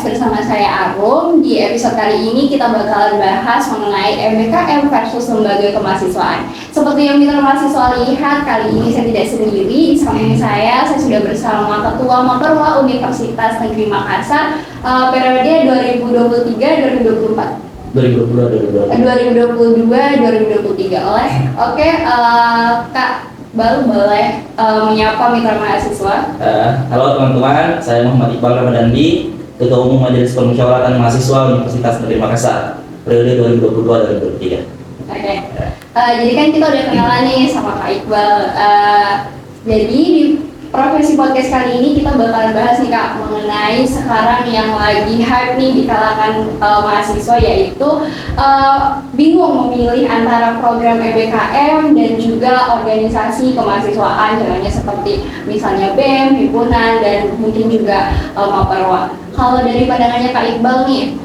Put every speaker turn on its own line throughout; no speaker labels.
Podcast bersama saya Arum. Di episode kali ini kita bakalan bahas mengenai MBKM versus lembaga kemahasiswaan. Seperti yang Mitra Mahasiswa lihat, kali ini saya tidak sendiri. Di samping saya sudah bersama Ketua Maperwa Universitas Negeri Makassar periode 2023-2024. 2022-2023 Oke, Kak Bal boleh menyapa mitra mahasiswa.
Halo teman-teman, saya Muhammad Iqbal Ramadandi, Ketua Umum Majelis Permusyawaratan Mahasiswa Universitas Negeri Makassar periode 2022-2023.
Oke. Jadi kan kita udah kenalan nih sama Kak Iqbal. Jadi di profesi podcast kali ini kita bakalan bahas nih Kak mengenai sekarang yang lagi hype nih di kalangan mahasiswa, yaitu bingung memilih antara program MBKM dan juga organisasi kemahasiswaan, contohnya seperti misalnya BEM, himpunan, dan mungkin juga Maperwa. Kalau dari pandangannya Kak Iqbal nih,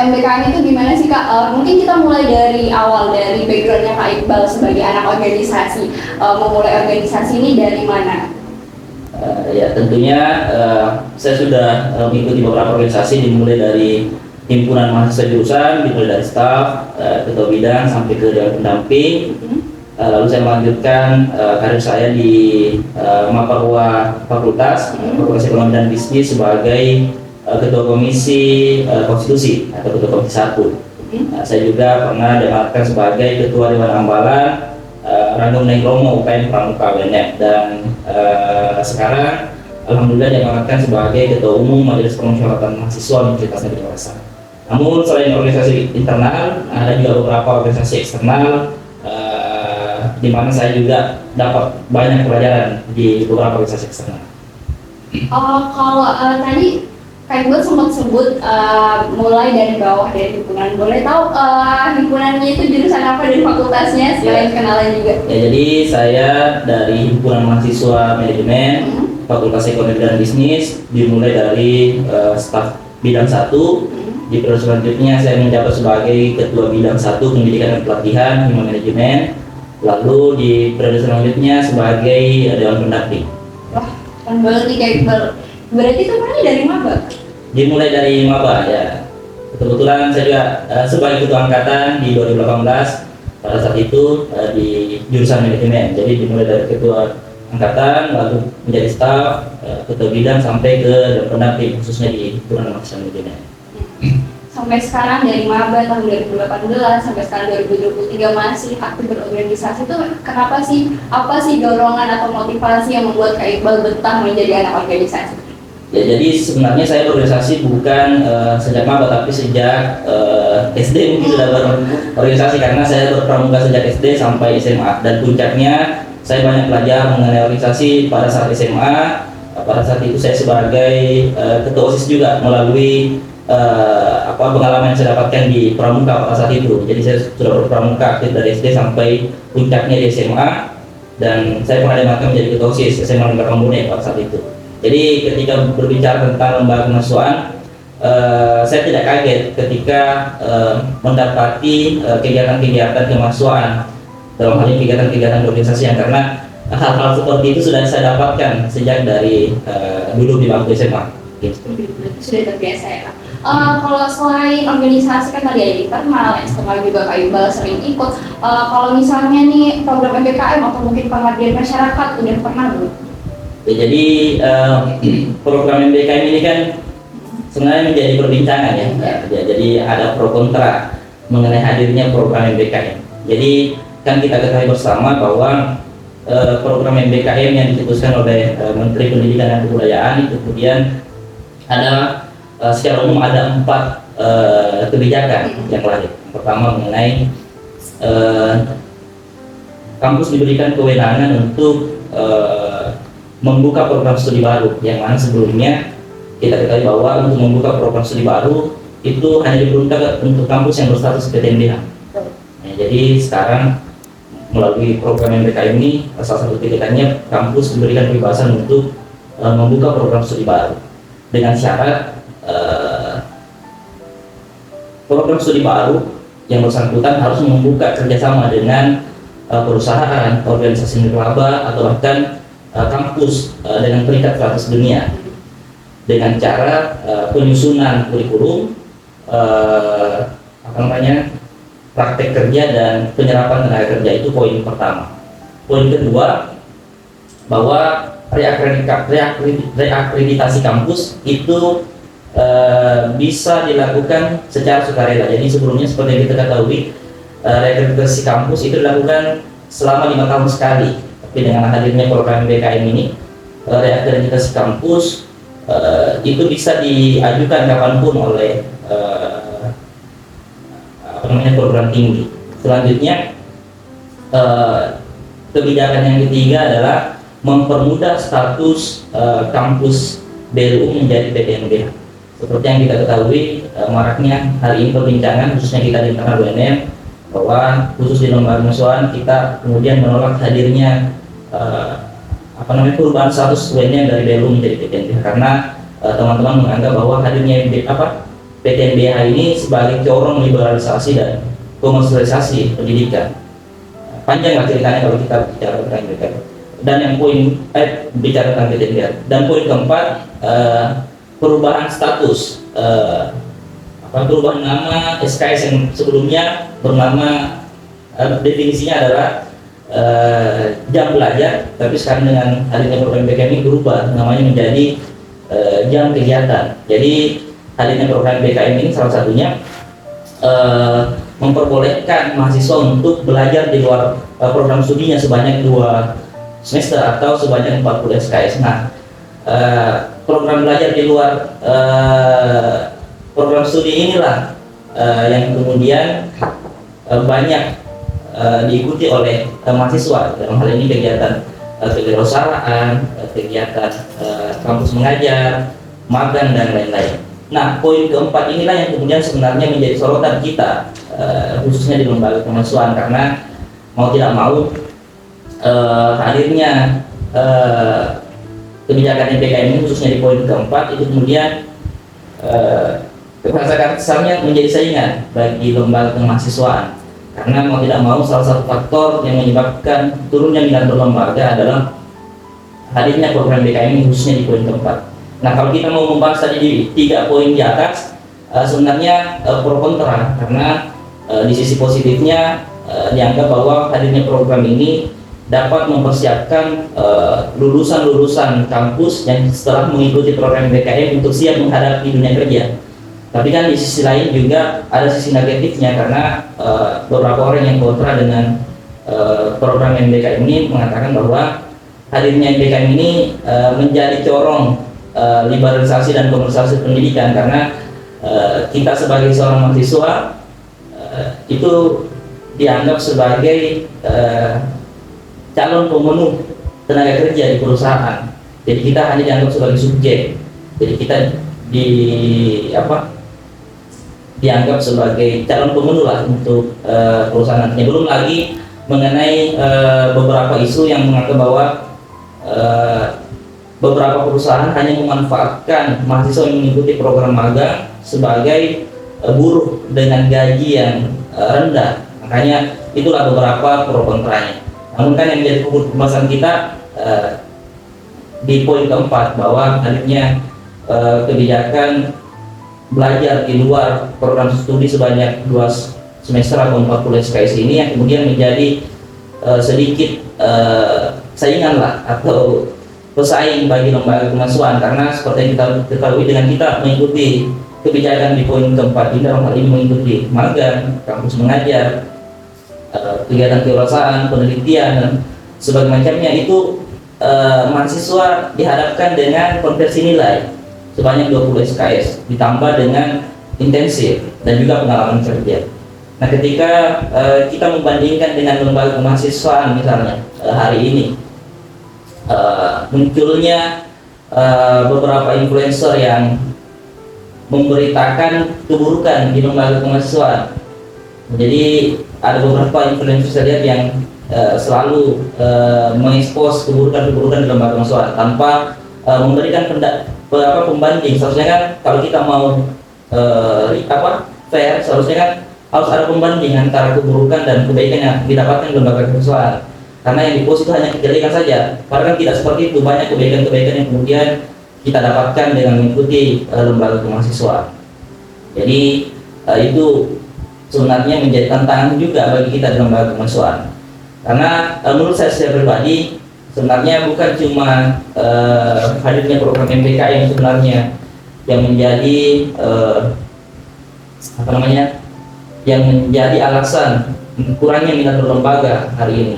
MBKM itu gimana sih Kak? Mungkin kita mulai dari awal, dari backgroundnya Kak Iqbal sebagai anak organisasi. Memulai organisasi ini dari mana?
Ya tentunya saya sudah mengikuti beberapa organisasi, dimulai dari himpunan mahasiswa jurusan, dimulai dari staf, ketua bidang sampai ke dewan pendamping. Lalu saya melanjutkan karir saya di Maperwa Fakultas Ekonomi dan Bisnis sebagai Ketua Komisi Konstitusi atau Ketua Komisi 1. Saya juga pernah diamanatkan sebagai Ketua Dewan Ambalan Random Nenglomo UPN Pramuka UNF, dan sekarang alhamdulillah diamanatkan sebagai Ketua Umum Majelis Permusyawaratan Mahasiswa Universitas Negeri Makassar. Namun selain organisasi internal, ada juga beberapa organisasi eksternal di mana saya juga dapat banyak pelajaran di beberapa organisasi eksternal.
Kalau tadi Kak Iqbal sempat sebut mulai dari bawah, dari himpunan. Boleh tahu himpunannya itu jurusan apa dan fakultasnya, sekalian kenalan juga?
Ya, jadi saya dari himpunan mahasiswa manajemen Fakultas Ekonomi dan Bisnis, dimulai dari staf bidang 1. Di periode selanjutnya saya menjabat sebagai Ketua Bidang 1 Pendidikan dan Pelatihan Hima Manajemen. Lalu di periode selanjutnya sebagai Dewan Pendamping.
Wah, kan banget nih Kak Iqbal. Berarti itu pernah dari maba?
Dimulai dari maba ya. Kebetulan saya juga sebagai ketua angkatan di 2018 pada saat itu di jurusan manajemen. Jadi dimulai dari ketua angkatan, lalu menjadi staf, ketua bidang sampai ke dewan pendamping, khususnya di himpunan mahasiswa manajemen.
Sampai sekarang dari maba tahun 2018 sampai sekarang 2023 masih aktif berorganisasi. Itu kenapa sih? Apa sih dorongan atau motivasi yang membuat Kak Iqbal betah menjadi anak organisasi?
Ya, jadi sebenarnya saya berorganisasi bukan sejak maba, tapi sejak SD mungkin sudah berorganisasi, karena saya berpramuka sejak SD sampai SMA, dan puncaknya saya banyak belajar mengenai organisasi pada saat SMA. Pada saat itu saya sebagai ketua OSIS juga melalui pengalaman yang saya dapatkan di pramuka pada saat itu. Jadi saya sudah berpramuka aktif dari SD sampai puncaknya di SMA, dan saya pernah diamanatkan menjadi ketua OSIS SMA Negeri Makassar pada saat itu. Jadi ketika berbicara tentang lembaga kemahasiswaan, saya tidak kaget ketika mendapati kegiatan-kegiatan kemahasiswaan, dalam hal ini kegiatan-kegiatan organisasi, karena hal-hal seperti itu sudah saya dapatkan sejak dari dulu di bangku SMA. Gitu.
Sudah terbiasa ya Kak. Kalau selain organisasi kan tadi ada internal, eksternal juga Kak Iqbal sering ikut. Kalau misalnya nih program MBKM atau mungkin pengabdian masyarakat udah pernah belum?
Ya, jadi program MBKM ini kan sebenarnya menjadi perbincangan ya. Jadi ada pro kontra mengenai hadirnya program MBKM. Jadi kan kita ketahui bersama bahwa program MBKM yang dicetuskan oleh Menteri Pendidikan dan Kebudayaan itu kemudian ada secara umum ada 4 kebijakan yang lahir. Pertama mengenai kampus diberikan kewenangan untuk membuka program studi baru, yang mana sebelumnya kita ketahui bahwa untuk membuka program studi baru itu hanya diperuntukkan untuk kampus yang berstatus PTNBH. Nah, jadi sekarang melalui program MBKM ini, salah satu kebijakannya kampus diberikan kebebasan untuk membuka program studi baru dengan syarat program studi baru yang bersangkutan harus membuka kerjasama dengan perusahaan, organisasi nirlaba, atau bahkan kampus dengan peringkat 100 dunia. dengan cara penyusunan kurikulum, apa namanya, praktek kerja dan penyerapan tenaga kerja. Itu poin pertama. Poin kedua, bahwa reakreditasi kampus itu bisa dilakukan secara sukarela. Jadi sebelumnya seperti yang kita ketahui, reakreditasi kampus itu dilakukan selama 5 tahun sekali. Tapi dengan hadirnya program BKM ini, reakreditasi kampus itu bisa diajukan kapanpun oleh apa namanya, program tinggi. Selanjutnya, kebijakan yang ketiga adalah mempermudah status kampus BLU menjadi PTNBH. Seperti yang kita ketahui, maraknya hari ini perbincangan khususnya kita di internal UNM, bahwa khusus di lembaga kemahasiswaan kita kemudian menolak hadirnya apa namanya, perubahan status UNM dari BLU menjadi PTNBH, karena teman-teman menganggap bahwa hadirnya PTNBH ini sebagai corong liberalisasi dan komersialisasi pendidikan. Panjang lah ceritanya kalau kita bicara tentang PTNBH. Dan yang poin bicara tentang PTNBH. Dan poin keempat, perubahan status, perubahan nama SKS yang sebelumnya bernama, definisinya adalah jam belajar, tapi sekarang dengan hadirnya program BKM ini berubah namanya menjadi jam kegiatan. Jadi hadirnya program BKM ini salah satunya memperbolehkan mahasiswa untuk belajar di luar program studinya sebanyak 2 semester atau sebanyak 40 SKS. Nah, program belajar di luar program studi inilah yang kemudian banyak diikuti oleh mahasiswa. Dalam hal ini kegiatan kewirausahaan, kegiatan kampus mengajar, magang dan lain-lain. Nah, poin keempat inilah yang kemudian sebenarnya menjadi sorotan kita, khususnya di lembaga kemahasiswaan, karena mau tidak mau hadirnya kebijakan PKM ini khususnya di poin keempat itu kemudian kesannya menjadi saingan bagi lembaga kemahasiswaan, karena mau tidak mau salah satu faktor yang menyebabkan turunnya minat berlembaga adalah hadirnya program BKM ini khususnya di poin keempat. Nah, kalau kita mau membahas tadi di 3 poin di atas, sebenarnya pro kontra, karena di sisi positifnya dianggap bahwa hadirnya program ini dapat mempersiapkan lulusan-lulusan kampus yang setelah mengikuti program BKM untuk siap menghadapi dunia kerja. Tapi kan di sisi lain juga ada sisi negatifnya, karena beberapa orang yang kontra dengan program MBKM ini mengatakan bahwa hadirnya MBKM ini menjadi corong liberalisasi dan komersialisasi pendidikan, karena kita sebagai seorang mahasiswa itu dianggap sebagai calon pemenuh tenaga kerja di perusahaan. Jadi kita hanya dianggap sebagai subjek. Jadi kita dianggap sebagai calon pemenuh lah untuk perusahaan nantinya. Belum lagi mengenai beberapa isu yang menganggap bahwa beberapa perusahaan hanya memanfaatkan mahasiswa yang mengikuti program magang sebagai buruh dengan gaji yang rendah. Makanya itulah beberapa pro kontranya. Namun kan yang menjadi pembahasan kita di poin keempat, bahwa hadirnya kebijakan belajar di luar program studi sebanyak 2 semester atau 40 SKS ini yang kemudian menjadi sedikit saingan lah atau pesaing bagi lembaga kemahasiswaan, karena seperti yang kita ketahui dengan kita mengikuti kebijakan di poin keempat ini, dalam hal ini mengikuti magang, kampus mengajar, kegiatan kewirausahaan, penelitian dan sebagainya, itu mahasiswa dihadapkan dengan konversi nilai sebanyak 20 SKS ditambah dengan intensif dan juga pengalaman kerja. Nah, ketika kita membandingkan dengan lembaga kemahasiswaan misalnya hari ini munculnya beberapa influencer yang memberitakan keburukan di lembaga kemahasiswaan. Jadi ada beberapa influencer yang selalu mengekspos keburukan-keburukan di lembaga kemahasiswaan tanpa memberikan pembanding. Seharusnya kan kalau kita mau fair, seharusnya kan harus ada pembanding antara keburukan dan kebaikan yang didapatkan di lembaga kemahasiswaan. Karena yang dipost itu hanya kejelekan saja. Karena kan tidak seperti itu, banyak kebaikan-kebaikan yang kemudian kita dapatkan dengan mengikuti lembaga kemahasiswaan. Jadi itu sebenarnya menjadi tantangan juga bagi kita di lembaga kemahasiswaan. Karena menurut saya secara pribadi sebenarnya bukan cuma hadirnya program MBKM sebenarnya yang menjadi yang menjadi alasan kurangnya minat berlembaga hari ini.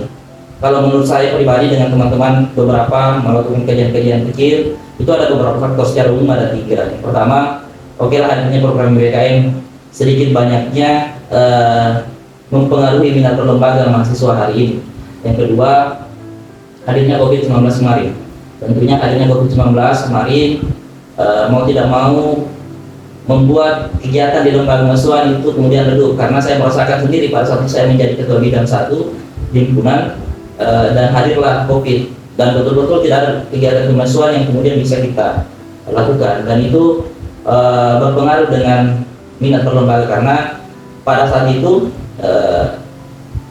Kalau menurut saya pribadi dengan teman-teman beberapa melakukan kajian-kajian kecil, itu ada beberapa faktor secara umum, ada 3. Yang pertama, oke lah hadirnya program MBKM sedikit banyaknya mempengaruhi minat berlembaga mahasiswa hari ini. Yang kedua, hadirnya COVID-19 kemarin. Tentunya hadirnya COVID-19 kemarin mau tidak mau membuat kegiatan di lembaga kemahasiswaan itu kemudian redup, karena saya merasakan sendiri pada saat saya menjadi ketua bidang 1 di himpunan dan hadirlah COVID, dan betul-betul tidak ada kegiatan kemahasiswaan yang kemudian bisa kita lakukan, dan itu berpengaruh dengan minat berlembaga, karena pada saat itu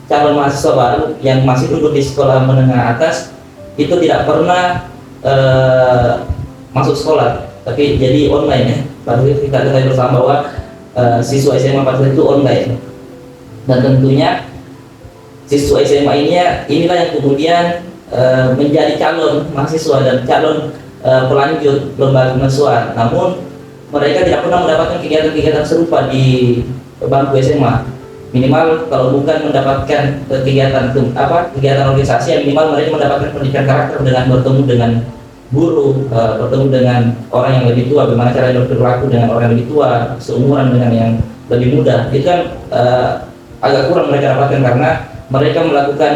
calon mahasiswa baru yang masih duduk di sekolah menengah atas itu tidak pernah masuk sekolah, tapi jadi online ya. Lalu kita ketahui bersama bahwa siswa SMA pada saat itu online, dan tentunya siswa SMA inilah yang kemudian menjadi calon mahasiswa dan calon pelanjut lembaga kemahasiswaan. Namun mereka tidak pernah mendapatkan kegiatan-kegiatan serupa di bangku SMA. Minimal kalau bukan mendapatkan kegiatan organisasi, yang minimal mereka mendapatkan pendidikan karakter dengan bertemu dengan guru, bertemu dengan orang yang lebih tua, bagaimana cara berperilaku dengan orang yang lebih tua, seumuran dengan yang lebih muda. Itu kan agak kurang mereka dapatkan karena mereka melakukan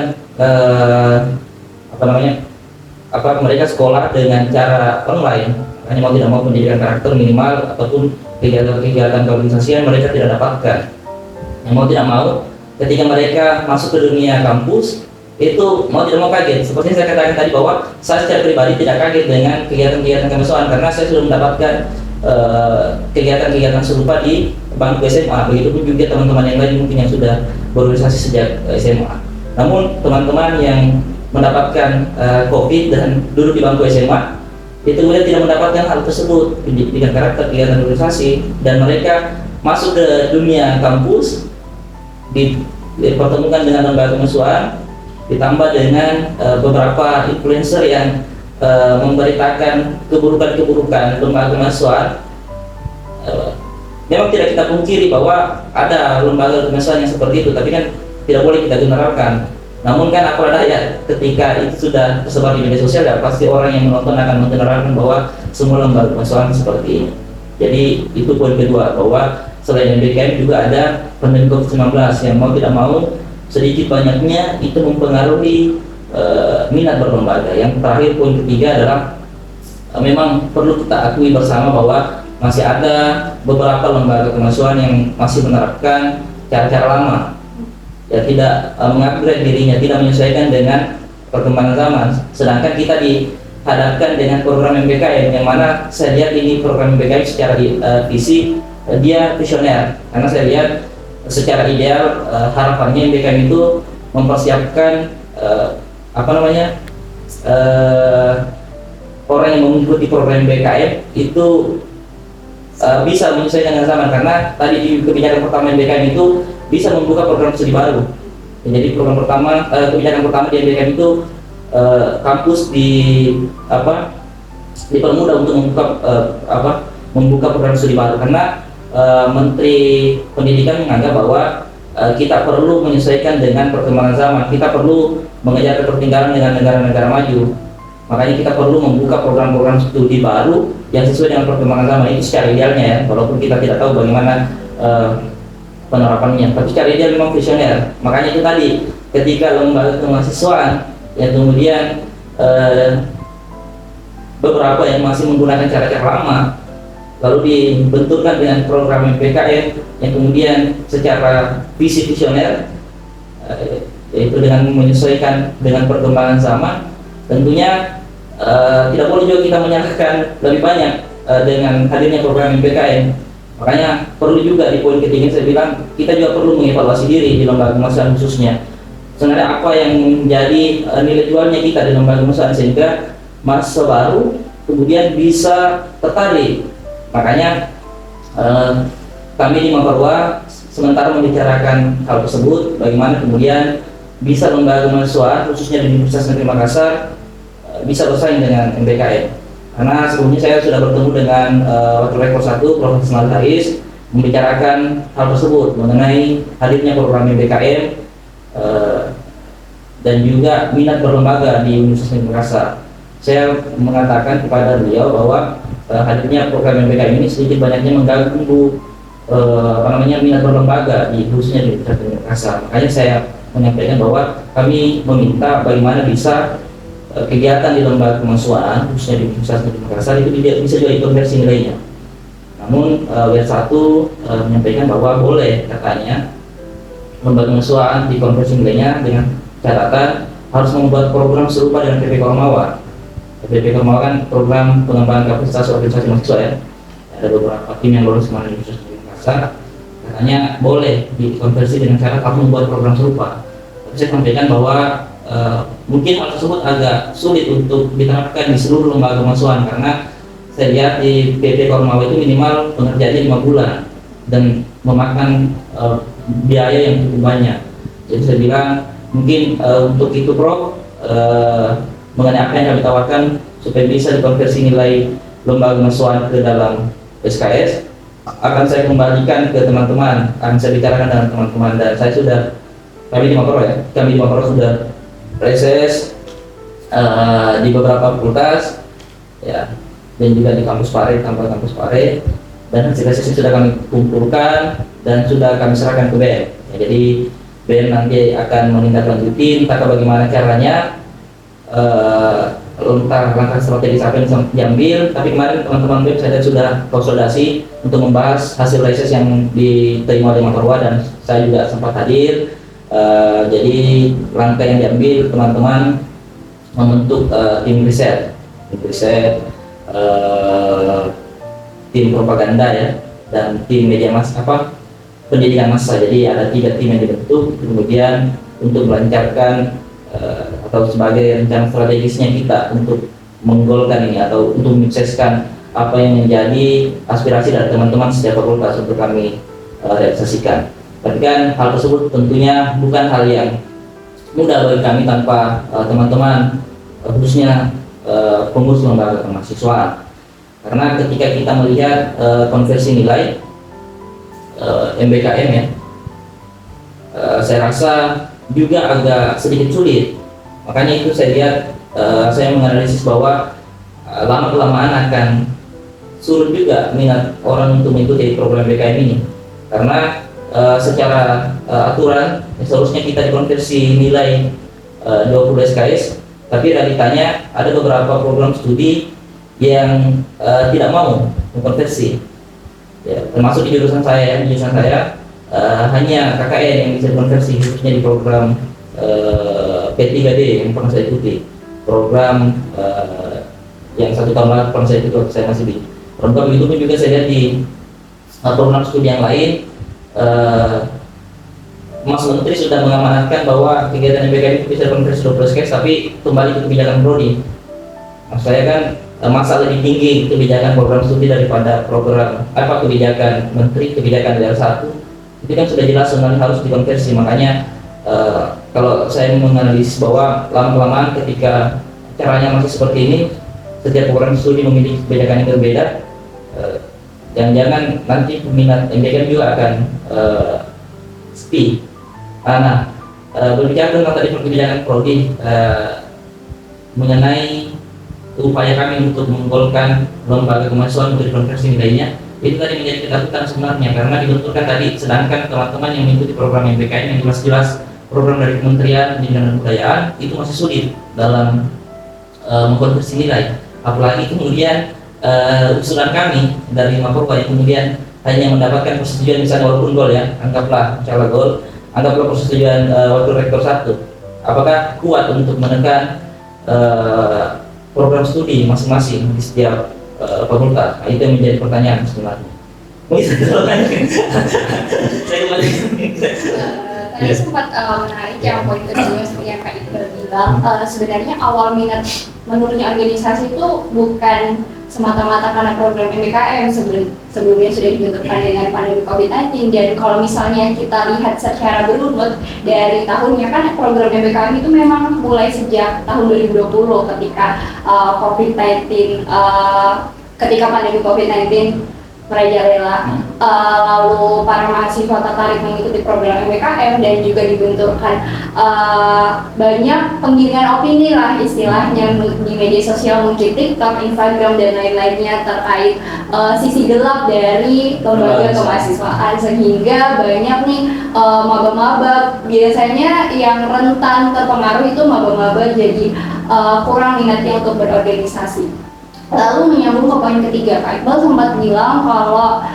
mereka sekolah dengan cara online. Hanya mau tidak mau pendidikan karakter minimal ataupun kegiatan-kegiatan keorganisasian mereka tidak dapatkan. Yang mau tidak mau ketika mereka masuk ke dunia kampus itu mau tidak mau kaget. Seperti saya katakan tadi bahwa saya secara pribadi tidak kaget dengan kegiatan-kegiatan kemahasiswaan karena saya sudah mendapatkan kegiatan-kegiatan serupa di bangku SMA. Begitupun juga teman-teman yang lain mungkin yang sudah berorganisasi sejak SMA. Namun teman-teman yang mendapatkan COVID dan duduk di bangku SMA itu kemudian tidak mendapatkan hal tersebut, pendidikan karakter, kegiatan organisasi, dan mereka masuk ke dunia kampus dipertemukan dengan lembaga kemahasiswaan, ditambah dengan beberapa influencer yang memberitakan keburukan-keburukan lembaga kemahasiswaan. Memang tidak kita pungkiri bahwa ada lembaga kemahasiswaan yang seperti itu, tapi kan tidak boleh kita generalkan. Namun kan apa daya, ketika itu sudah tersebar di media sosial, ya pasti orang yang menonton akan menggeneralkan bahwa semua lembaga kemahasiswaan seperti ini. Jadi itu poin kedua, bahwa selain MBKM juga ada pandemi COVID-19 yang mau tidak mau sedikit banyaknya itu mempengaruhi minat berlembaga. Yang terakhir, poin ketiga adalah memang perlu kita akui bersama bahwa masih ada beberapa lembaga kemahasiswaan yang masih menerapkan cara-cara lama, ya tidak mengupgrade dirinya, tidak menyesuaikan dengan perkembangan zaman. Sedangkan kita dihadapkan dengan program MBKM yang mana saya lihat ini program MBKM secara visi dia visioner, karena saya lihat secara ideal harapannya MBKM itu mempersiapkan orang yang mengikuti program MBKM itu bisa menyesuaikan dengan zaman, karena tadi di kebijakan pertama MBKM itu bisa membuka program studi baru. Jadi program pertama, kebijakan pertama di MBKM itu kampus dipermudah untuk membuka program studi baru, karena Menteri Pendidikan menganggap bahwa kita perlu menyesuaikan dengan perkembangan zaman, kita perlu mengejar ketertinggalan dengan negara-negara maju. Makanya kita perlu membuka program-program studi baru yang sesuai dengan perkembangan zaman. Itu secara idealnya ya, walaupun kita tidak tahu bagaimana penerapannya, tapi secara ideal memang visioner. Makanya itu tadi, ketika lembaga kemahasiswaan yang kemudian beberapa yang masih menggunakan cara-cara lama lalu dibenturkan dengan program MBKM yang kemudian secara visi visioner, yaitu dengan menyesuaikan dengan perkembangan zaman, tentunya tidak boleh juga kita menyalahkan lebih banyak dengan hadirnya program MBKM. Makanya perlu juga di poin ketiga saya bilang kita juga perlu mengevaluasi diri di lembaga kemahasiswaan khususnya. Sebenarnya apa yang menjadi nilai jualnya kita di lembaga kemahasiswaan sehingga mahasiswa baru kemudian bisa tertarik. Makanya kami di Maparwa sementara membicarakan hal tersebut, bagaimana kemudian bisa lembaga kemahasiswaan khususnya di Universitas Negeri Makassar bisa bersaing dengan MBKM. Karena sebelumnya saya sudah bertemu dengan Wakil Rektor 1 Prof. Ismail Haris membicarakan hal tersebut mengenai hadirnya program MBKM dan juga minat berlembaga di Universitas Negeri Makassar. Saya mengatakan kepada beliau bahwa hadirnya program MBKM ini sedikit banyaknya mengganggu minat berlembaga di khususnya di Universitas Negeri Makassar. Makanya saya menyampaikan bahwa kami meminta bagaimana bisa kegiatan di lembaga kemahasiswaan khususnya di Universitas Negeri Makassar itu bisa juga dikonversi nilainya. Namun WR1 menyampaikan bahwa boleh katanya lembaga kemahasiswaan dikonversi nilainya dengan catatan harus membuat program serupa dengan PP Kormawa. PP Kormawa kan program pengembangan kapasitas organisasi mahasiswa ya. Ada beberapa tim yang lulus kemarin di Universitas Negeri Makassar, katanya boleh dikonversi dengan cara kamu membuat program serupa. Tapi saya sampaikan bahwa mungkin hal tersebut agak sulit untuk diterapkan di seluruh lembaga kemahasiswaan karena saya lihat di PP Kormawa itu minimal pengerjaannya 5 bulan dan memakan biaya yang cukup banyak. Jadi saya bilang mungkin untuk itu Prof mengenai apa yang kami tawarkan supaya bisa dikonversi nilai lembaga kemahasiswaan ke dalam SKS akan saya kembalikan ke teman-teman, akan saya bicarakan dengan teman-teman dan saya sudah kami di Maparwa sudah reses di beberapa fakultas ya dan juga di kampus Pare, kampus Pare, dan hasil reses sudah kami kumpulkan dan sudah kami serahkan ke BM. Ya, jadi BM nanti akan menindaklanjuti entah bagaimana caranya langkah strategis apa yang diambil. Tapi kemarin teman-teman BEM saya sudah konsultasi untuk membahas hasil reses yang diterima oleh Maparwa dan saya juga sempat hadir. Jadi langkah yang diambil teman-teman membentuk tim riset, tim propaganda ya dan tim media pendidikan massa. Jadi ada 3 tim yang dibentuk kemudian untuk melancarkan atau sebagai rencana strategisnya kita untuk menggolkan ini atau untuk menyukseskan apa yang menjadi aspirasi dari teman-teman setiap fakultas untuk kami realisasikan. Tapi kan hal tersebut tentunya bukan hal yang mudah bagi kami tanpa teman-teman khususnya pengurus lembaga kemahasiswaan. Karena ketika kita melihat konversi nilai MBKM ya, saya rasa juga agak sedikit sulit. Makanya itu saya lihat saya menganalisis bahwa lama-kelamaan akan sulit juga minat orang untuk mengikuti program MBKM ini. Karena secara aturan seharusnya kita dikonversi nilai 20 SKS, tapi realitanya ada beberapa program studi yang tidak mau mengkonversi ya, termasuk di jurusan saya hanya KKN yang bisa dikonversi khususnya di program P3D yang pernah saya ikuti, program yang 1 tahun lalu pernah saya ikuti waktu saya masih di program itu pun juga saya lihat di program studi yang lain. Mas Menteri sudah mengamanatkan bahwa kegiatan MBKM itu bisa dikonversi 20 SKS, tapi kembali ke kebijakan prodi. Maksud saya kan masa lebih tinggi kebijakan program studi daripada program kebijakan menteri, kebijakan daerah 1 itu kan sudah jelas sebenarnya harus dikonversi. Makanya kalau saya menganalisis bahwa lama-kelamaan ketika caranya masih seperti ini, setiap program studi memiliki kebijakan yang berbeda, jangan-jangan nanti peminat MBKM juga akan sepi. Berbicara tentang tadi kebijakan prodi mengenai upaya kami untuk menggolkan lembaga kemahasiswaan untuk dikonversi nilainya, itu tadi menjadi ketakutan sebenarnya karena dibenturkan tadi, sedangkan teman-teman yang mengikuti program MBKM yang jelas-jelas program dari Kementerian Pendidikan dan Kebudayaan itu masih sulit dalam mengkonversi nilai. Apalagi kemudian usulan kami dari Maparwa yang kemudian hanya mendapatkan persetujuan misalnya walaupun gol ya, anggaplah misalnya gol, anggaplah persetujuan Wakil Rektor 1, apakah kuat untuk menekan program studi masing-masing di setiap fakultas? Nah, itu yang menjadi pertanyaan sebenarnya. Mungkin saya kembali.
Tadi sempat menarik yang poin kedua seperti yang Kak Iqbal bilang Iqbal, sebenarnya awal minat menurunnya organisasi itu bukan semata-mata karena program MBKM sebelumnya sudah dibentukkan dengan pandemi COVID-19. Dan kalau misalnya kita lihat secara berunut dari tahunnya, kan program MBKM itu memang mulai sejak tahun 2020 ketika COVID-19 ketika pandemi COVID-19 merajalela, lalu para mahasiswa tertarik mengikuti program MBKM dan juga dibentukkan banyak penggiringan opini lah istilahnya di media sosial, mungkin TikTok, Instagram dan lain-lainnya terkait sisi gelap dari lembaga kemahasiswaan, sehingga banyak nih maba-maba biasanya yang rentan terpengaruh itu maba-maba jadi kurang minatnya untuk berorganisasi. Lalu menyambung ke poin ketiga, Kak Iqbal sempat bilang kalau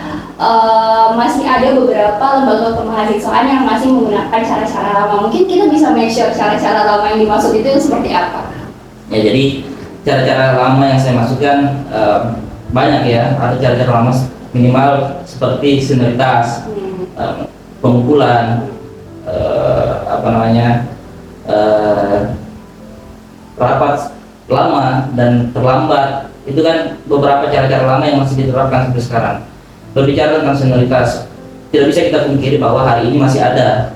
masih ada beberapa lembaga kemahasiswaan yang masih menggunakan cara-cara lama. Mungkin kita bisa make-sure cara-cara lama yang dimaksud itu seperti apa?
Ya, jadi cara-cara lama yang saya maksudkan banyak ya. Ada cara-cara lama minimal seperti senioritas, pengumpulan, rapat lama dan terlambat. Itu kan beberapa cara-cara lama yang masih diterapkan sampai sekarang. Berbicara tentang senioritas, tidak bisa kita pungkiri bahwa hari ini masih ada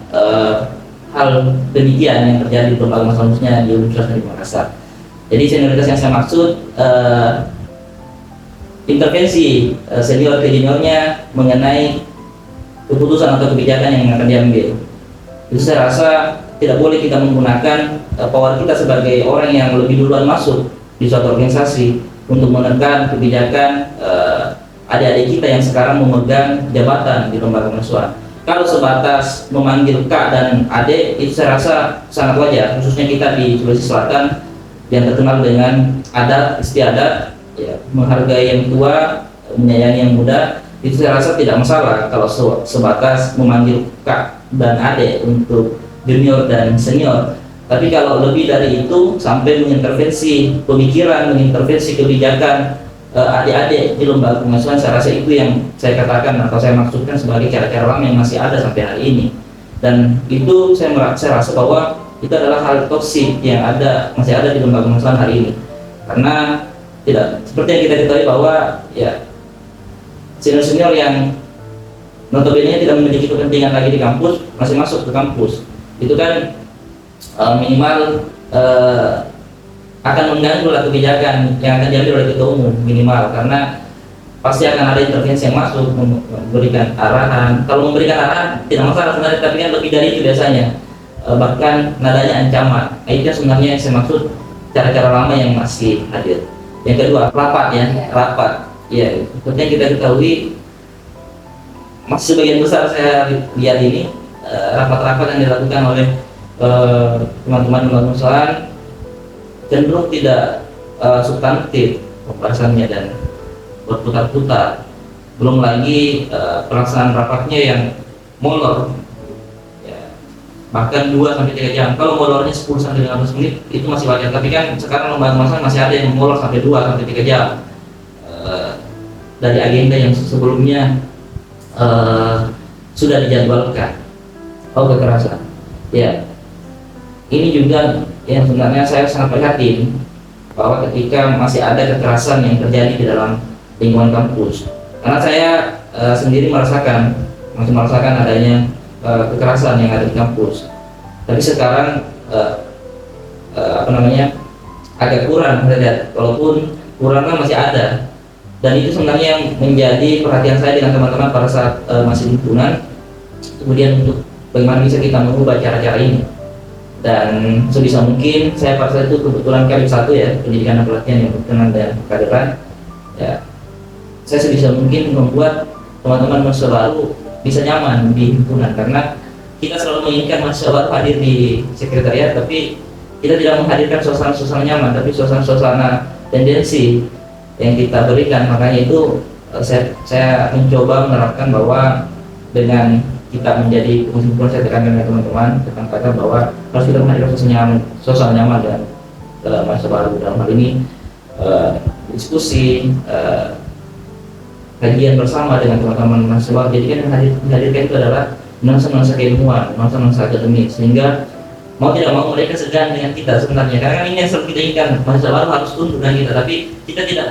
hal demikian yang terjadi di lembaga khususnya di Universitas Negeri Makassar. Jadi senioritas yang saya maksud intervensi senior ke juniornya mengenai keputusan atau kebijakan yang akan diambil. Itu saya rasa tidak boleh kita menggunakan power kita sebagai orang yang lebih duluan masuk di suatu organisasi untuk menekan kebijakan adik-adik kita yang sekarang memegang jabatan di lembaga kemahasiswaan. Kalau sebatas memanggil Kak dan Adik, itu saya rasa sangat wajar, khususnya kita di Sulawesi Selatan yang terkenal dengan adat istiadat, ya, menghargai yang tua, menyayangi yang muda. Itu saya rasa tidak masalah kalau sebatas memanggil Kak dan Adik untuk junior dan senior. Tapi kalau lebih dari itu sampai mengintervensi pemikiran, mengintervensi kebijakan adik-adik di lembaga kemahasiswaan, saya rasa itu yang saya katakan atau saya maksudkan sebagai cara-cara lama yang masih ada sampai hari ini. Dan itu saya rasa bahwa itu adalah hal toksik yang masih ada di lembaga kemahasiswaan hari ini. Karena tidak seperti yang kita ketahui bahwa ya senior-senior yang notabene tidak memiliki kepentingan lagi di kampus masih masuk ke kampus. Itu kan minimal akan mengganggu lah kebijakan yang akan diambil oleh ketua umum minimal, karena pasti akan ada intervensi yang masuk memberikan arahan. Kalau memberikan arahan tidak masalah sebenarnya, tapi kan lebih dari itu biasanya, bahkan nadanya ancaman. Itu sebenarnya yang saya maksud cara-cara lama yang masih hadir. Yang kedua, rapat ya, rapat. Ya, seperti yang kita ketahui masih sebagian besar saya lihat ini rapat-rapat yang dilakukan oleh teman-teman kemahasiswaan cenderung tidak substantif pembahasannya dan berputar-putar. Belum lagi pelaksanaan rapatnya yang molor, ya, bahkan 2-3 jam. Kalau molornya 10-15 menit itu masih wajar, tapi kan sekarang lembaga kemahasiswaan masih ada yang molor sampai 2-3 jam dari agenda yang sebelumnya sudah dijadwalkan. Kekerasan, ya. Ini juga yang sebenarnya saya sangat prihatin bahwa ketika masih ada kekerasan yang terjadi di dalam lingkungan kampus, karena saya sendiri masih merasakan adanya kekerasan yang ada di kampus. Tapi sekarang agak kurang saya lihat, walaupun kurang kan masih ada. Dan itu sebenarnya yang menjadi perhatian saya dengan teman-teman pada saat masih di himpunan. Kemudian untuk bagaimana bisa kita mengubah cara-cara ini. Dan sebisa mungkin saya pada saat itu kebetulan kali 1 ya, pendidikan dan pelatihan yang berkenan dan kaderan ya, saya sebisa mungkin membuat teman-teman mahasiswa baru bisa nyaman di himpunan, karena kita selalu menginginkan mahasiswa baru hadir di sekretariat, tapi kita tidak menghadirkan suasana-suasana nyaman, tapi suasana-suasana tendensi yang kita berikan. Makanya itu saya mencoba menerapkan bahwa dengan kita menjadi kesimpulan, saya tekankan dengan teman-teman kata bahwa harus kita menghadirkan suasana nyaman dan mahasiswa baru. Dalam hal ini diskusi, kajian bersama dengan teman-teman mahasiswa. Jadi kan yang dihadirkan itu adalah nuansa-nuansa keilmuan, nuansa-nuansa akademik, sehingga mau tidak mau mereka segan dengan kita sebenarnya, karena kan ini yang selalu kita inginkan, mahasiswa baru harus tunduk dengan kita, tapi kita tidak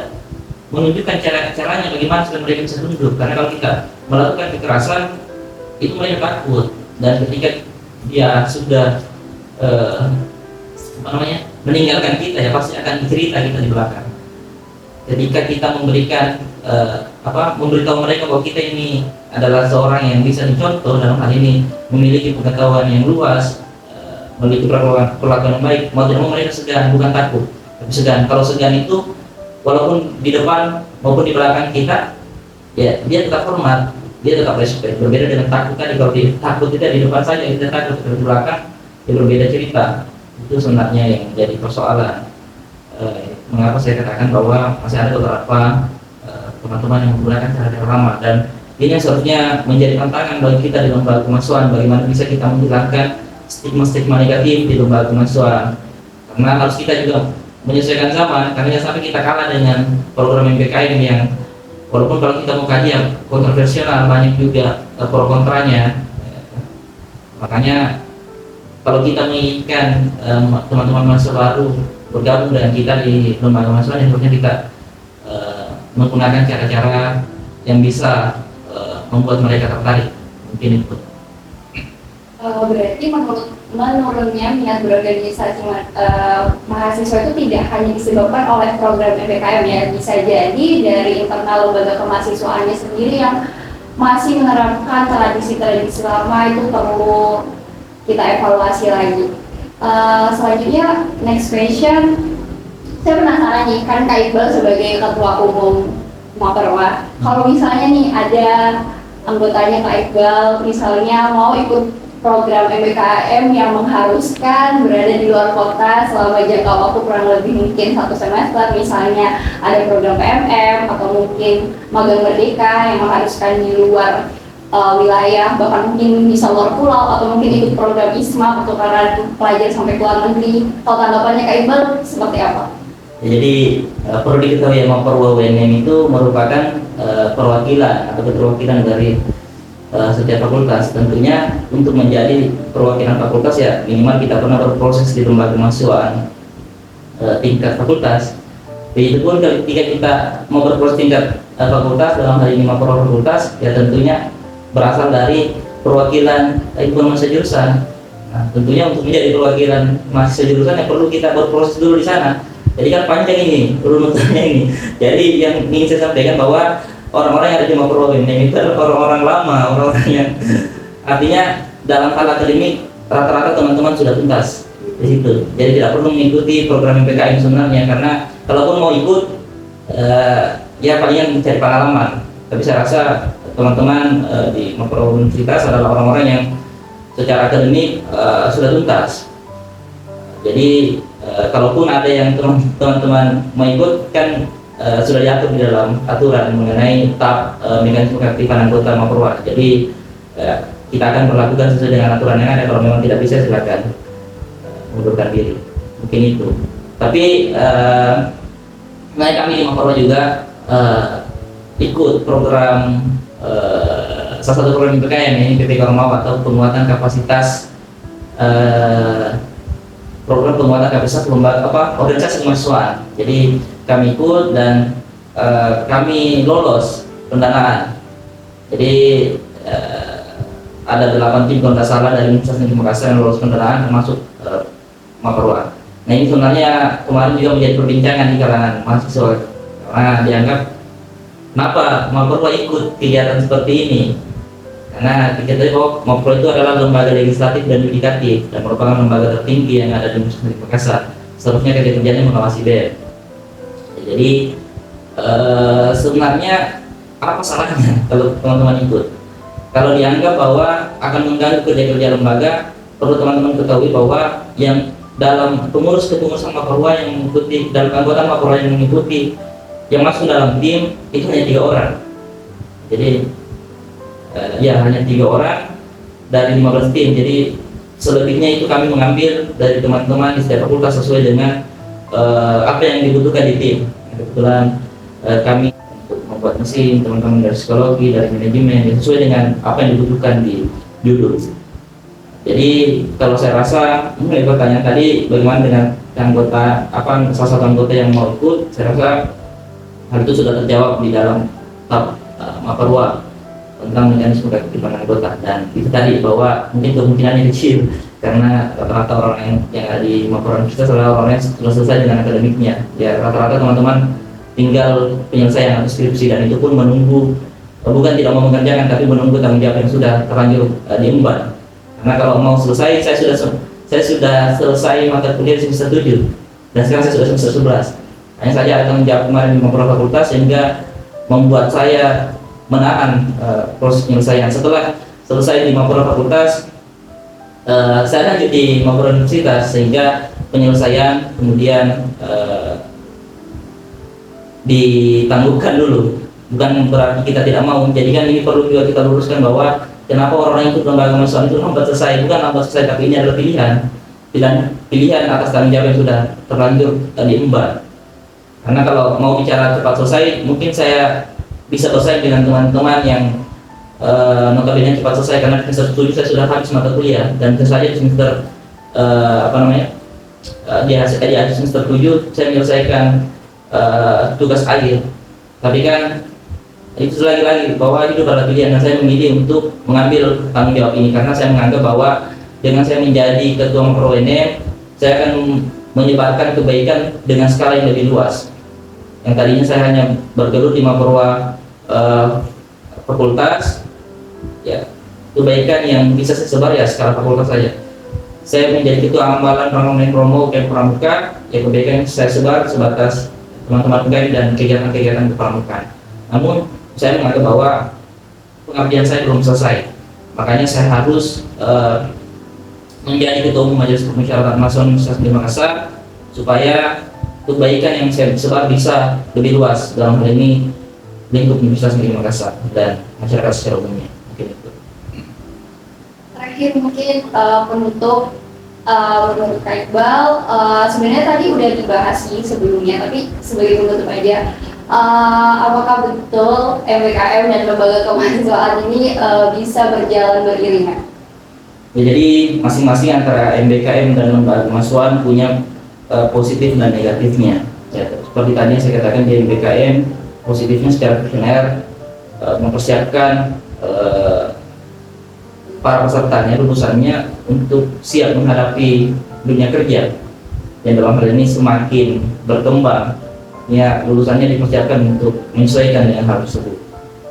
menunjukkan caranya bagaimana supaya mereka bisa tunduk, karena kalau kita melakukan kekerasan itu mereka takut, dan ketika dia sudah meninggalkan kita ya pasti akan cerita kita di belakang. Ketika kita memberikan memberitahu mereka bahwa kita ini adalah seorang yang bisa dicontoh dalam hal ini, memiliki pengetahuan yang luas, memiliki perlakuan yang baik, mau tidak mau mereka segan, bukan takut tapi segan. Kalau segan itu walaupun di depan maupun di belakang kita ya dia tetap hormat, dia tetap respect. Berbeda dengan takut tadi, kalau dia takut kita di depan saja kita takut, di belakang dia berbeda cerita. Itu sebenarnya yang menjadi persoalan. Mengapa saya katakan bahwa masih ada beberapa teman-teman yang menggunakan cara lama, dan ini seharusnya menjadi tantangan bagi kita di lembaga kemahasiswaan, bagaimana bisa kita menghilangkan stigma-stigma negatif di lembaga kemahasiswaan, karena harus kita juga menyesuaikan zaman, karena jangan sampai kita kalah dengan program MPKM yang walaupun kalau kita mau kaji yang kontroversial banyak juga pro kontranya. Makanya kalau kita menginginkan teman-teman mahasiswa baru bergabung dengan kita di lembaga mahasiswa, tentunya kita menggunakan cara-cara yang bisa membuat mereka tertarik. Mungkin itu.
Berarti menurunnya minat berorganisasi mahasiswa itu tidak hanya disebabkan oleh program MPKM ya, bisa jadi dari internal lembaga kemahasiswaannya sendiri yang masih menerapkan tradisi-tradisi lama, itu perlu kita evaluasi lagi. Selanjutnya next question, saya penasaran nih, kan Kak Iqbal sebagai ketua umum Maperwa, kalau misalnya nih ada anggotanya Kak Iqbal misalnya mau ikut program MBKM yang mengharuskan berada di luar kota selama jangka waktu kurang lebih mungkin 1 semester, misalnya ada program PMM atau mungkin magang merdeka yang mengharuskan di luar wilayah, bahkan mungkin bisa luar pulau, atau mungkin ikut program ISMA untuk para pelajar sampai ke luar negeri. Kalau tanggapannya Kak Iqbal seperti apa?
Ya, jadi perlu diketahui ya, Maperwa UNM itu merupakan perwakilan atau keterwakilan dari setiap fakultas. Tentunya untuk menjadi perwakilan fakultas ya minimal kita pernah berproses di lembaga kemahasiswaan tingkat fakultas. Begitu pun ketika kita mau berproses tingkat fakultas, dalam hal ini Maperwa fakultas, ya tentunya berasal dari perwakilan himpunan mahasiswa jurusan. Nah, tentunya untuk menjadi perwakilan mahasiswa jurusan ya perlu kita berproses dulu di sana. Jadi kan panjang ini runutannya ini. Jadi yang ingin saya sampaikan bahwa orang-orang yang ada di Maperwa UNM itu adalah orang-orang lama, orang-orang yang artinya dalam hal akademik rata-rata teman-teman sudah tuntas di situ. Jadi tidak perlu mengikuti program MPKM sebenarnya, karena kalaupun mau ikut ya palingan mencari pengalaman. Tapi saya rasa teman-teman di Maperwa Universitas adalah orang-orang yang secara akademik sudah tuntas. Jadi kalaupun ada yang teman-teman mau ikut kan sudah diatur di dalam aturan mengenai tahap mekanisme keaktifan anggota Maperwa. Jadi kita akan berlakukan sesuai dengan aturan yang ada. Kalau memang tidak bisa silakan mundurkan diri. Mungkin itu. Tapi kami di Maperwa juga ikut program salah satu program PKM ini PPK Ormawa, atau penguatan kapasitas program penguatan kapasitas lembaga organisasi kemahasiswaan. Jadi kami ikut dan kami lolos pendanaan. Jadi ada 8 tim kalau tidak salah dari Universitas Negeri Makassar yang lolos pendanaan, termasuk Maperwa. Nah ini sebenarnya kemarin juga menjadi perbincangan di kalangan mahasiswa, karena dianggap kenapa Maperwa ikut kegiatan seperti ini, karena kita tahu bahwa Maperwa itu adalah lembaga legislatif dan yudikatif dan merupakan lembaga tertinggi yang ada di Universitas Negeri Makassar. Seharusnya kerja-kerjanya mengawasi BEM. Jadi sebenarnya apa salahnya kalau teman-teman ikut? Kalau dianggap bahwa akan mengganggu kerja-kerja lembaga, perlu teman-teman ketahui bahwa yang dalam kepengurusan Maperwa yang mengikuti, dalam anggota Maperwa yang mengikuti, yang masuk dalam tim itu hanya 3 orang. Jadi ya hanya 3 orang dari 15 tim. Jadi selebihnya itu kami mengambil dari teman-teman di setiap fakultas sesuai dengan apa yang dibutuhkan di tim. Kebetulan kami untuk membuat mesin, teman-teman dari psikologi, dari manajemen, sesuai dengan apa yang dibutuhkan di judul. Jadi kalau saya rasa mulai pertanyaan tadi bagaimana dengan anggota salah satu anggota yang mau ikut, saya rasa hal itu sudah terjawab di dalam tab Maperwa tentang mekanisme keterlibatan anggota, dan itu tadi bahwa mungkin kemungkinannya kecil karena rata-rata orang yang ada di Maperwa kita adalah orang yang sudah selesai dengan akademiknya. Ya rata-rata teman-teman tinggal penyelesaian atau skripsi, dan itu pun menunggu, bukan tidak mau mengerjakan tapi menunggu tanggung jawab yang sudah terlanjur diemban. Karena kalau mau selesai, saya sudah selesai mata kuliah di semester 7 dan sekarang saya sudah semester 11. Hanya saja ada tanggung jawab kemarin di beberapa fakultas sehingga membuat saya menahan proses penyelesaian. Setelah selesai di beberapa fakultas, saya lanjut di beberapa universitas sehingga penyelesaian kemudian ditangguhkan dulu. Bukan berarti kita tidak mau. Jadi kan ini perlu juga kita luruskan bahwa kenapa orang ikut lembaga mahasiswa itu lambat selesai, bukan lambat selesai, tapi ini adalah pilihan atas tanggung jawab yang sudah terlanjur diemban. Karena kalau mau bicara cepat selesai, mungkin saya bisa selesai dengan teman-teman yang notabene cepat selesai, karena di semester 7 saya sudah habis mata kuliah, dan tentu saja di semester di akhir semester 7 saya menyelesaikan tugas akhir. Tapi kan itu lagi-lagi bahwa itu adalah pilihan, dan saya memilih untuk mengambil tanggung jawab ini karena saya menganggap bahwa dengan saya menjadi ketua Maperwa UNM, saya akan menyebarkan kebaikan dengan skala yang lebih luas. Yang tadinya saya hanya bergelut di Maperwa fakultas, ya kebaikan yang bisa saya sebar ya skala fakultas saja. Saya menjadi ketua amalan Parlemen Promo dan Pramuka, ya kebaikan yang saya sebar sebatas teman-teman pegawai dan kegiatan-kegiatan kepramukaan. Namun saya menganggap bahwa pengabdian saya belum selesai, makanya saya harus menjadi ketua umum Majelis Permusyawaratan Mahasiswa Universitas Negeri Makassar supaya kebaikan yang saya sebar bisa lebih luas, dalam hal ini lingkup Universitas Negeri Makassar dan masyarakat secara umumnya. Mungkin itu.
Terakhir mungkin penutup menurut Kak Iqbal, sebenarnya tadi udah dibahas sih sebelumnya, tapi sebagai penutup aja, apakah betul MBKM dan lembaga kemahasiswaan ini bisa berjalan beriringan?
Ya, jadi masing-masing antara MBKM dan lembaga kemahasiswaan punya positif dan negatifnya. Ya, seperti tadi yang saya katakan di MBKM, positifnya secara visioner mempersiapkan para pesertanya, lulusannya untuk siap menghadapi dunia kerja, dan dalam hal ini semakin berkembang, ya lulusannya dipersiapkan untuk menyesuaikan dengan hal tersebut.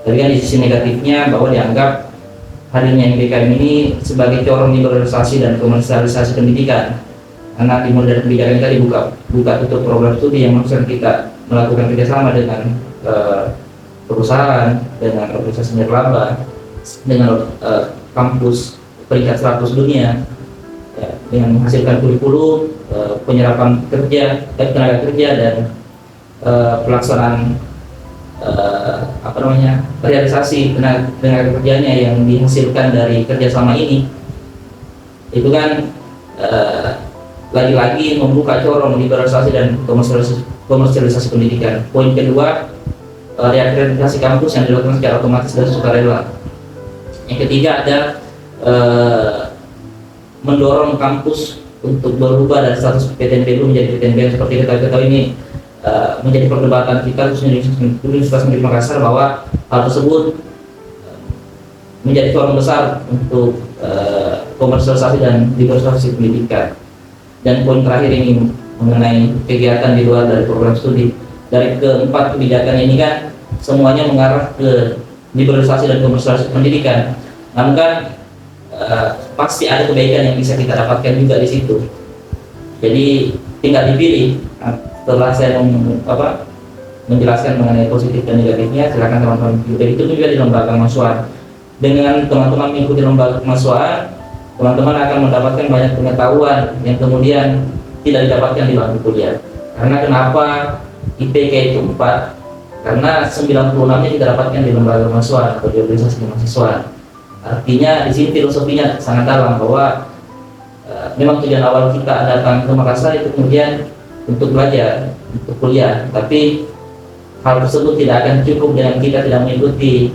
Tapi kan di sisi negatifnya bahwa dianggap hadirnya MBKM ini sebagai corong liberalisasi dan komersialisasi pendidikan, karena dimulai dari kebijakan tadi buka tutup program studi yang maksudnya kita melakukan kerjasama dengan perusahaan, dengan organisasi nirlaba, dengan kampus peringkat 100 dunia, ya, dengan menghasilkan kurikulum, penyerapan tenaga kerja, dan pelaksanaan realisasi tenaga kerjanya yang dihasilkan dari kerjasama ini. Itu kan lagi-lagi membuka corong liberalisasi dan komersialisasi pendidikan. Poin kedua, reakreditasi kampus yang dilakukan secara otomatis dan sukarela. Yang ketiga ada mendorong kampus untuk berubah dari status PTNBU menjadi PTNBM. Seperti kita ketahui ini menjadi perdebatan kita khususnya di Universitas Negeri Makassar, bahwa hal tersebut menjadi corong besar untuk komersialisasi dan liberalisasi pendidikan. Dan poin terakhir ini mengenai kegiatan di luar dari program studi. Dari keempat kebijakan ini kan semuanya mengarah ke liberalisasi dan komersialisasi pendidikan. Namun kan pasti ada kebaikan yang bisa kita dapatkan juga di situ. Jadi tinggal dipilih. Setelah saya menjelaskan mengenai positif dan negatifnya, silakan teman-teman pilih. Itu juga di lembaga kemahasiswaan. Dengan teman-teman mengikuti lembaga kemahasiswaan, teman-teman akan mendapatkan banyak pengetahuan yang kemudian tidak didapatkan di bangku kuliah. Karena kenapa IPK itu 4? Karena 96-nya kita dapatkan di lembaga kemahasiswaan atau di organisasi kemahasiswaan. Artinya di sini filosofinya sangat dalam, bahwa memang tujuan awal kita datang ke Makassar itu kemudian untuk belajar, untuk kuliah, tapi hal tersebut tidak akan cukup dengan kita tidak mengikuti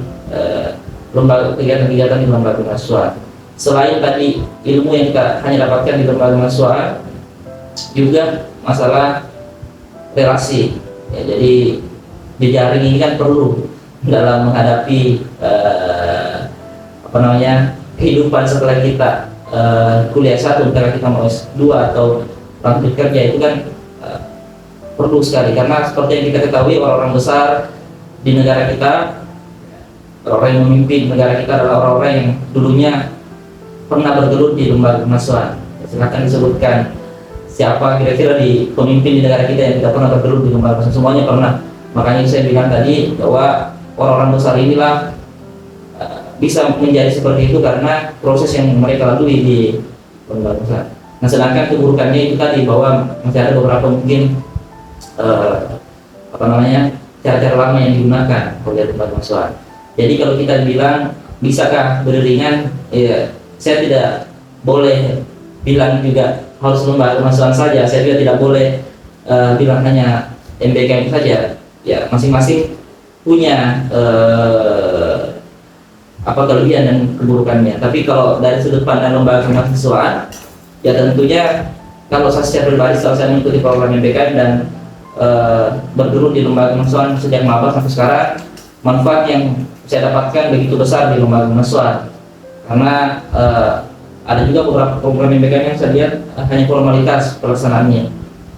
kegiatan-kegiatan di lembaga kemahasiswaan. selain tadi ilmu yang kita hanya dapatkan di lembaga mahasiswa, juga masalah relasi. Ya, jadi jejaring ini kan perlu dalam menghadapi kehidupan setelah kita kuliah satu, setelah kita mau S2 atau lanjut kerja, itu kan perlu sekali, karena seperti yang kita ketahui orang-orang besar di negara kita, orang yang memimpin negara kita adalah orang-orang yang dulunya pernah bergelut di lembaga mahasiswa. Silakan disebutkan siapa kira-kira di pemimpin di negara kita yang tidak pernah bergelut di lembaga mahasiswa. Semuanya pernah. Makanya saya bilang tadi bahwa orang-orang besar inilah bisa menjadi seperti itu karena proses yang mereka lalui di lembaga mahasiswa. Nah, sedangkan keburukannya itu tadi bahwa masih ada beberapa mungkin cara-cara lama yang digunakan oleh lembaga mahasiswa. Jadi kalau kita bilang bisakah beriringan, ya saya tidak boleh bilang juga harus lembaga kemahasiswaan saja. Saya juga tidak boleh bilang hanya MBKM saja. Ya, masing-masing punya kelebihan dan keburukannya. Tapi kalau dari sudut pandang lembaga kemahasiswaan, ya tentunya kalau saya secara pribadi setelah saya mengikuti program MBKM dan bergelut di lembaga kemahasiswaan sejak maba sampai sekarang, manfaat yang saya dapatkan begitu besar di lembaga kemahasiswaan. Karena ada juga beberapa program MBKM yang saya lihat hanya formalitas pelaksanaannya,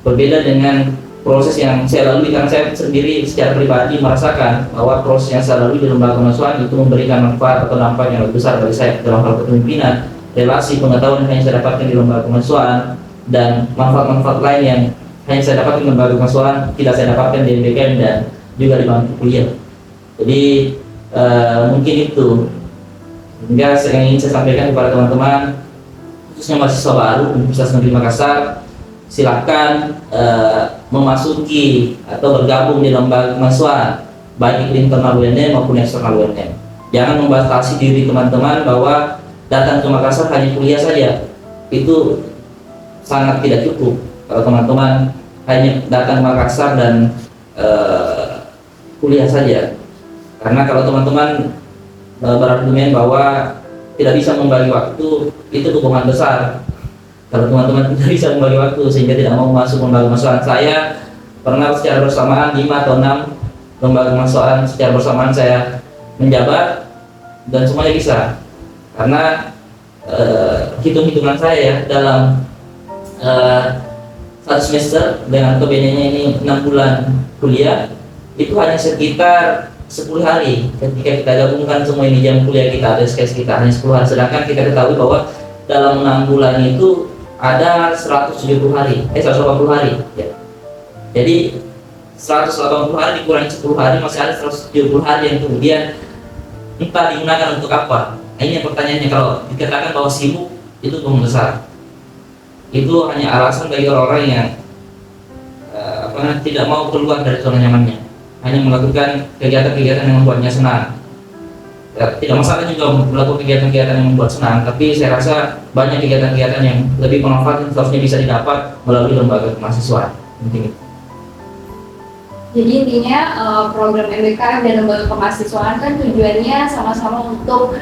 berbeda dengan proses yang saya lalui, karena saya sendiri secara pribadi merasakan bahwa proses yang saya lalui di lembaga kemahasiswaan itu memberikan manfaat atau dampak yang lebih besar bagi saya dalam hal kepemimpinan, relasi, pengetahuan yang hanya saya dapatkan di lembaga kemahasiswaan, dan manfaat-manfaat lain yang hanya saya dapatkan di lembaga kemahasiswaan tidak saya dapatkan di MBKM dan juga di bangku kuliah. Jadi mungkin itu hingga yang ingin saya sampaikan kepada teman-teman, khususnya mahasiswa baru Universitas Negeri Makassar. Silakan memasuki atau bergabung di lembaga kemahasiswaan, baik itu internal UNM maupun eksternal UNM. Jangan membatasi diri teman-teman bahwa datang ke Makassar hanya kuliah saja, itu sangat tidak cukup. Kalau teman-teman hanya datang ke Makassar dan kuliah saja, karena kalau teman-teman berargumen bahwa tidak bisa membagi waktu, itu kebohongan besar. Kalau teman-teman tidak bisa membagi waktu sehingga tidak mau masuk lembaga kemahasiswaan, saya pernah secara bersamaan 5 atau 6 lembaga kemahasiswaan secara bersamaan saya menjabat, dan semuanya bisa. Karena hitung-hitungan saya dalam satu semester dengan kebedaannya ini 6 bulan kuliah, itu hanya sekitar 10 hari. Ketika kita gabungkan semua ini jam kuliah kita, ada SKS kita hanya 10 hari. Sedangkan kita ketahui bahwa dalam 6 bulan itu ada 170 hari, 180 hari ya. Jadi 180 hari dikurangi 10 hari, masih ada 170 hari yang kemudian entah digunakan untuk apa. Nah, ini pertanyaannya. Kalau dikatakan bahwa sibuk, itu bohong besar. Itu hanya alasan bagi orang-orang yang tidak mau keluar dari zona nyamannya, hanya melakukan kegiatan-kegiatan yang membuatnya senang. Ya, tidak masalah juga melakukan kegiatan-kegiatan yang membuat senang, tapi saya rasa banyak kegiatan-kegiatan yang lebih bermanfaat yang seharusnya bisa didapat melalui lembaga kemahasiswaan. Mungkin itu.
Jadi intinya program MBKM dan lembaga kemahasiswaan kan tujuannya sama-sama untuk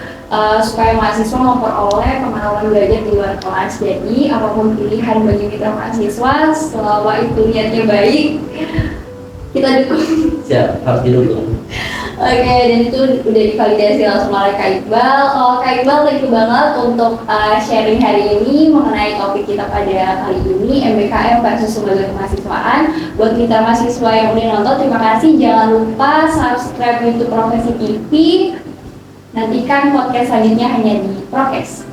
supaya mahasiswa memperoleh pengalaman belajar di luar kelas. Jadi apapun pilihan bagi kita mahasiswa, selama itu niatnya baik, kita dukung.
Siap, harus didukung.
Oke, dan itu udah divalidasi langsung oleh Kak Iqbal. Kak Iqbal, thank you banget untuk sharing hari ini mengenai topik kita pada kali ini, MBKM versus lembaga kemahasiswaan. Buat kita mahasiswa yang udah nonton, terima kasih. Jangan lupa subscribe YouTube Profesi TV. Nantikan podcast selanjutnya hanya di Prokes.